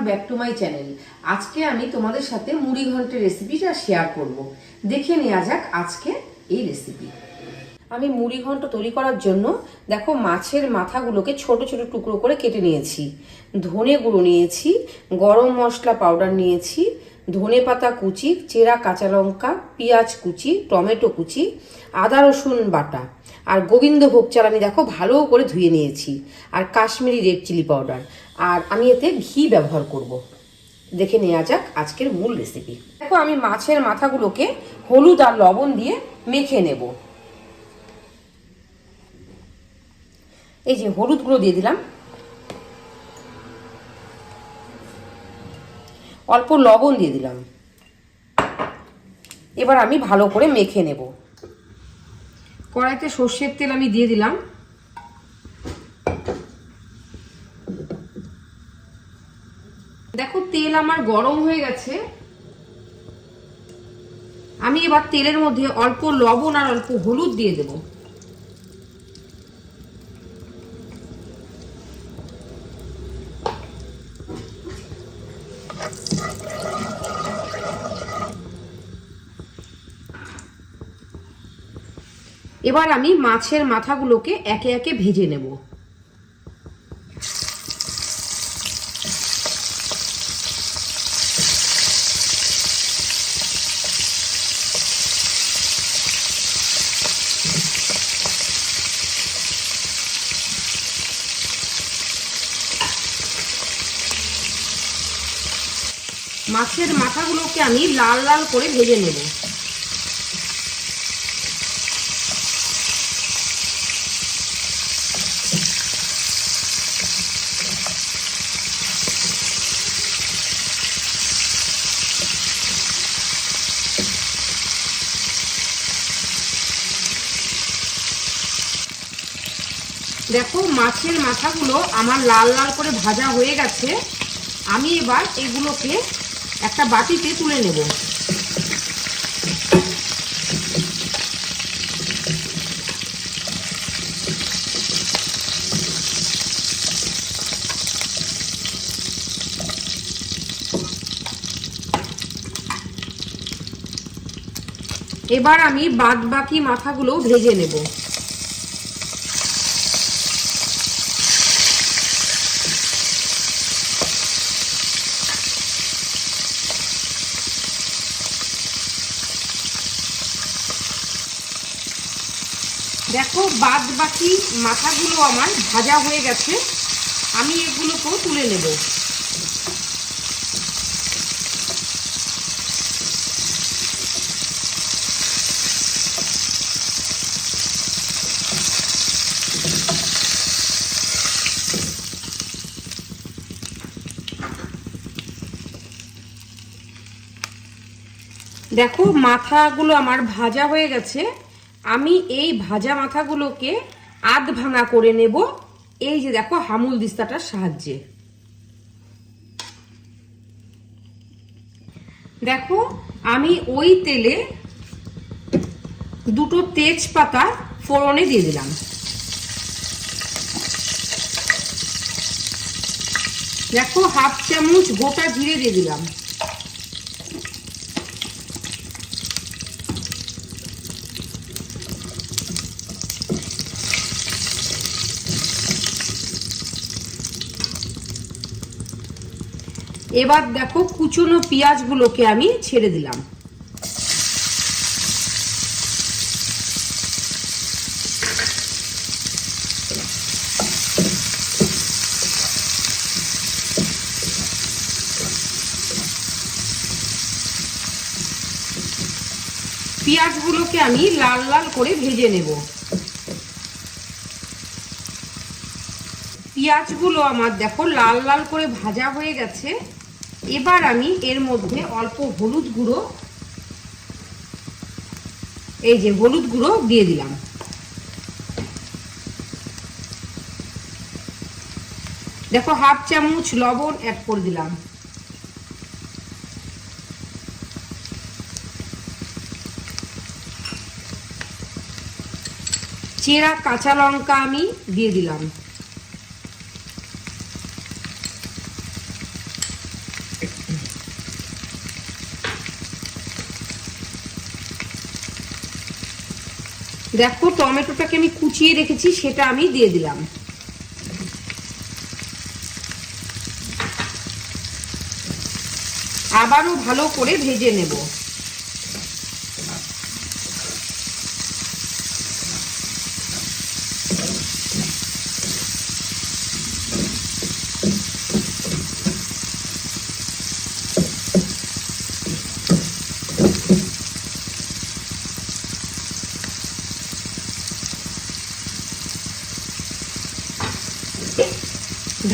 Back to my channel. আজকে আমি তোমাদের সাথে মুড়ি ঘন্টের রেসিপিটা শেয়ার করব। দেখে নেওয়া যাক আজকে এই রেসিপি। আমি মুড়ি ঘন্ট তৈরি করার জন্য দেখো মাছের মাথাগুলোকে ছোট ছোট টুকরো করে কেটে নিয়েছি, ধনে গুঁড়ো নিয়েছি, গরম মশলা পাউডার নিয়েছি, ধনে পাতা কুচি, চেরা কাঁচা লঙ্কা, পেঁয়াজ কুচি, টমেটো কুচি, আদা রসুন বাটা আর গোবিন্দভোগ চাল আমি দেখো ভালো করে ধুয়ে নিয়েছি, আর কাশ্মীরি রেড চিলি পাউডার, আর আমি এতে ঘি ব্যবহার করব। দেখে নেওয়া যাক আজকের মূল রেসিপি। দেখো আমি মাছের মাথাগুলোকে হলুদ আর লবণ দিয়ে মেখে নেব। এই যে হলুদ গুঁড়ো দিয়ে দিলাম, অল্প লবণ দিয়ে দিলাম। এবার আমি ভালো করে মেখে নেব। কড়াইতে সর্ষের তেল আমি দিয়ে দিলাম। দেখো তেল আমার গরম হয়ে গেছে। আমি এবার তেলের মধ্যে অল্প লবণ আর অল্প হলুদ দিয়ে দেব। এবার আমি মাছের মাথাগুলোকে একে একে ভেজে নেব। মাছের মাথাগুলোকে আমি লাল লাল করে ভেজে নেব। দেখো মাছের মাথাগুলো আমার লাল লাল করে ভাজা হয়ে গেছে। আমি এবার এগুলোকে একটা বাটিতে তুলে নেব। এবার আমি বাদ বাকি মাথাগুলো ভেজে নেব। দেখো বাদ বাকি মাথাগুলো আমার ভাজা হয়ে গেছে। আমি এগুলোকেও তুলে নেব। দেখো মাথাগুলো আমার ভাজা হয়ে গেছে। আমি এই ভাজা মাথাগুলোকে আধ ভাঙা করে নেব, এই যে দেখো হামুল দিস্তাটার সাহায্যে। দেখো আমি ওই তেলে দুটো তেজপাতা ফোড়নে দিয়ে দিলাম। দেখো হাফ চামচ গোটা জিরে দিয়ে দিলাম। এবার দেখো কুচনো পেঁয়াজগুলোকে আমি ছেড়ে দিলাম। পেঁয়াজগুলোকে আমি লাল লাল করে ভেজে নেব। পেঁয়াজগুলো আমার দেখো লাল লাল করে ভাজা হয়ে গেছে। এবার আমি এর মধ্যে অল্প হলুদ গুঁড়ো, এই যে হলুদ গুঁড়ো দিয়ে দিলাম। দেখো হাফ চামচ লবণ অ্যাড করে দিলাম। চেরা কাঁচা লঙ্কা আমি দিয়ে দিলাম। দেখো টমেটোটাকে আমি কুচিয়ে রেখেছি, সেটা আমি দিয়ে দিলাম। আবারও ভালো করে ভেজে নেব।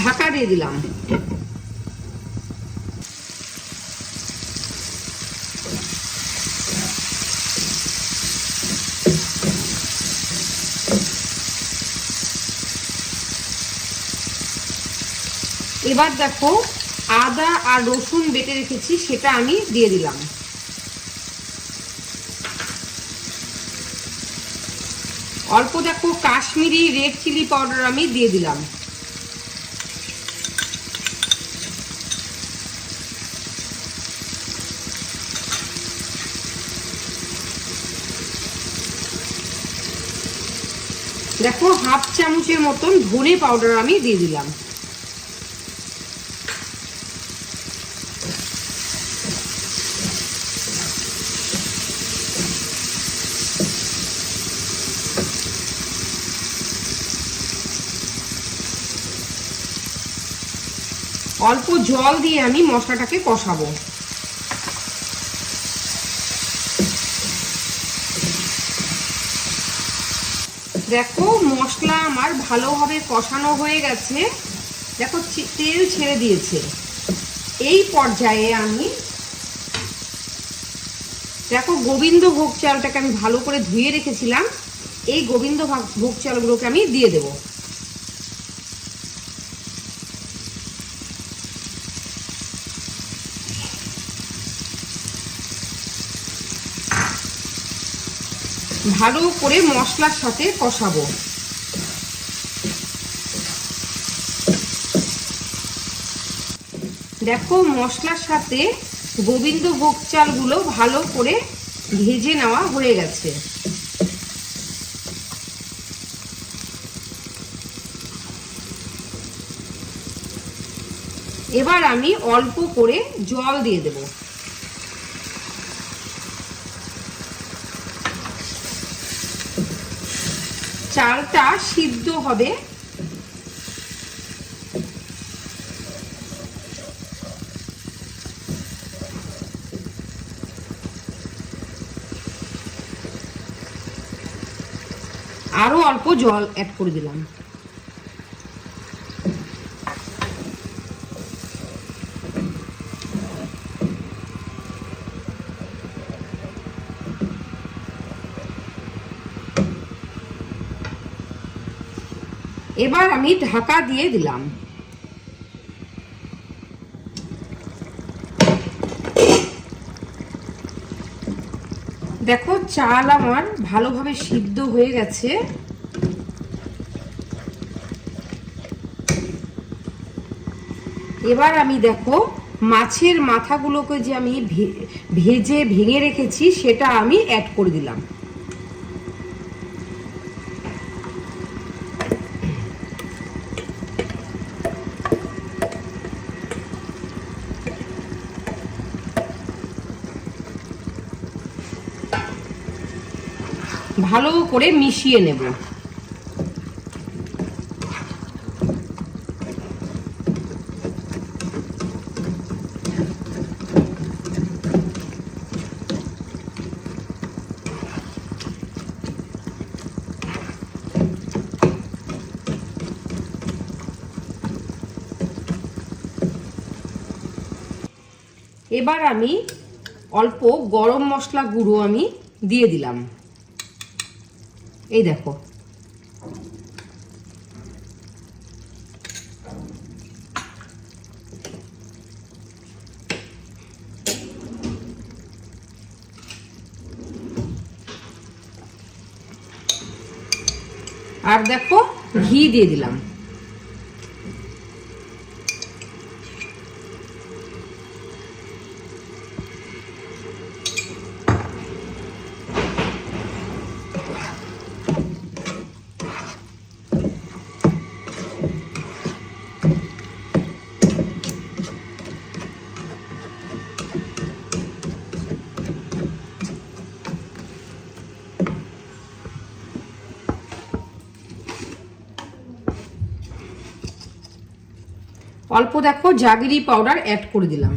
ঢাকা দিয়ে দিলাম। এবার দেখো আদা আর রসুন বেটে রেখেছি, সেটা আমি দিয়ে দিলাম। অল্প দেখো কাশ্মীরি রেড চিলি পাউডার আমি দিয়ে দিলাম। দেখো হাফ চামচের মতন ধনে পাউডার আমি দিয়ে দিলাম। অল্প জল দিয়ে আমি মশলাটাকে কষাবো। দেখো মশলা আমার ভালোভাবে কষানো হয়ে গেছে, দেখো তেল ছেড়ে দিয়েছে। এই পর্যায়ে আমি দেখো গোবিন্দভোগ চালটাকে আমি ভালো করে ধুয়ে রেখেছিলাম, এই গোবিন্দভোগ চালগুলোকে আমি দিয়ে দেব। ভালো করে মশলার সাথে কষাবো। দেখো মশলার সাথে গোবিন্দভোগ চালগুলো ভালো করে ভেজে নেওয়া হয়ে গেছে। এবার আমি অল্প করে জল দিয়ে দেব। চালটা সিদ্ধ হবে। আরো অল্প জল অ্যাড করে দিলাম। এবার আমি ঢাকা দিয়ে দিলাম। দেখো চাল আমার ভালোভাবে সিদ্ধ হয়ে গেছে। এবার আমি দেখো মাছের মাথাগুলোকে যে আমি ভেজে ভেঙে রেখেছি, সেটা আমি অ্যাড করে দিলাম। ভালো করে মিশিয়ে নেব। এবার আমি অল্প গরম মশলা গুঁড়ো আমি দিয়ে দিলাম। এই দেখো আর দেখো ঘি দিয়ে দিলাম। অল্প দেখো জাগরি পাউডার অ্যাড করে দিলাম।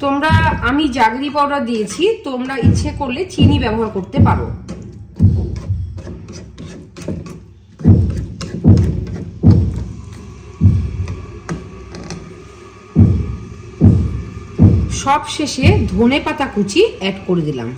তোমরা, আমি জাগরি পাউডার দিয়েছি, তোমরা ইচ্ছে করলে চিনি ব্যবহার করতে পারো। সব শেষে ধনেপাতা কুচি অ্যাড করে দিলাম।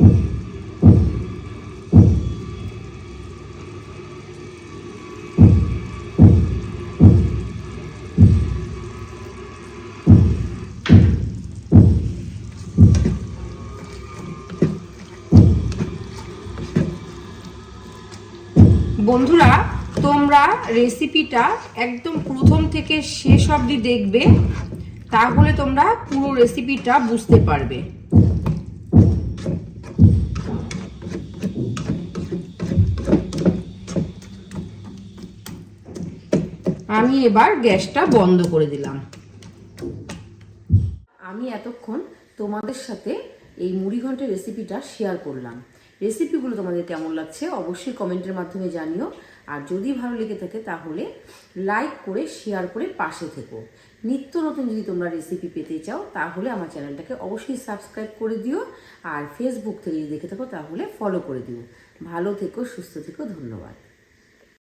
বন্ধুরা, তোমরা রেসিপিটা একদম প্রথম থেকে শেষ অবধি দেখবে, তাহলে তোমরা পুরো রেসিপিটা বুঝতে পারবে। আমি এবার গ্যাসটা বন্ধ করে দিলাম। আমি এতক্ষণ তোমাদের সাথে এই মুড়িঘন্টের রেসিপিটা শেয়ার করলাম। রেসিপিগুলো তোমাদের কেমন লাগছে অবশ্যই কমেন্টের মাধ্যমে জানিও। আর যদি ভালো লেগে থাকে তাহলে লাইক করে শেয়ার করে পাশে থেকো। নিত্য নতুন যদি তোমরা রেসিপি পেতে চাও তাহলে আমার চ্যানেলটাকে অবশ্যই সাবস্ক্রাইব করে দিও। আর ফেসবুক থেকে যদি দেখে থাকো তাহলে ফলো করে দিও। ভালো থেকো, সুস্থ থেকো, ধন্যবাদ।